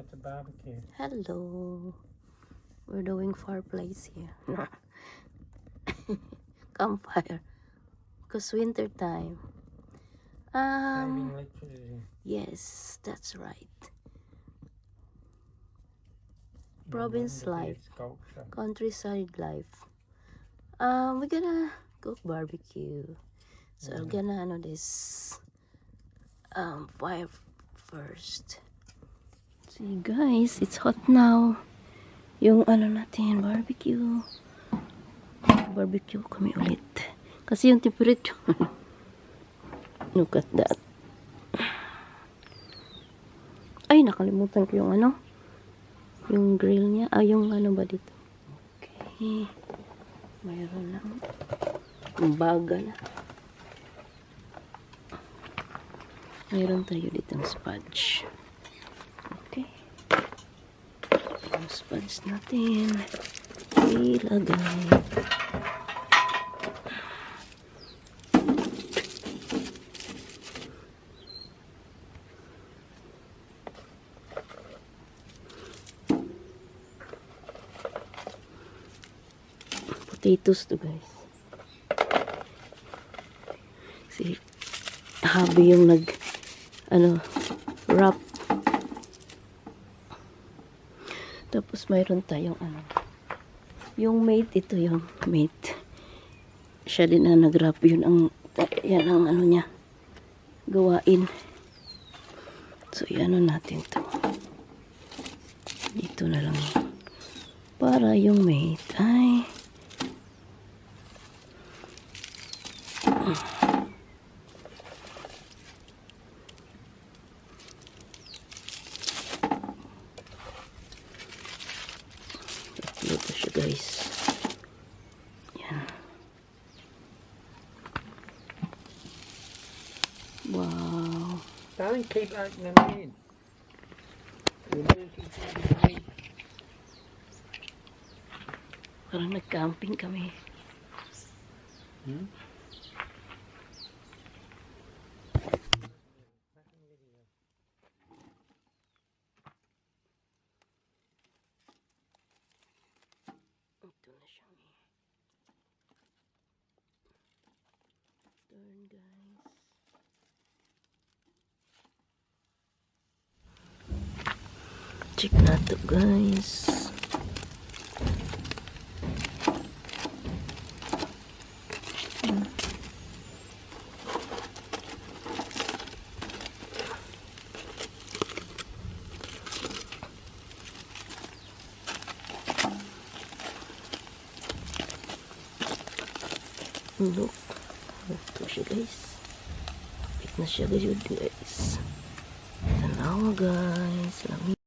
It's a barbecue. Hello. We're doing fireplace here. Campfire. Because winter time. Saving electricity. Yes, that's right. No Province wonder life. there's sculpture. Countryside life. We're gonna cook barbecue. So I'm gonna this fire first. See guys, it's hot now. Yung natin, barbecue. Barbecue kami ulit. Kasi yung temperature. Look at that. Ay, nakalimutan ko yung yung grill niya. Yung ba dito. Okay. Mayroon lang. Bagal. Mayroon tayo ditong sponge. Okay. Yung sponge natin. Ilagay. Potatoes to guys. Si Habi yung wrap. Tapos mayroon tayong yung mate, ito yung mate. Siya din na nag-wrap, yun yan ang niya gawain. So natin to. Dito na lang para yung mate ay dito siya guys. Yan. Wow. Don't keep opening them in. You're losing some of the meat. Parang nag-camping kami. Ito na siya. Turn guys. Check na to guys. Look. Ito siya guys. Kapit na siya guys. Tanawa guys.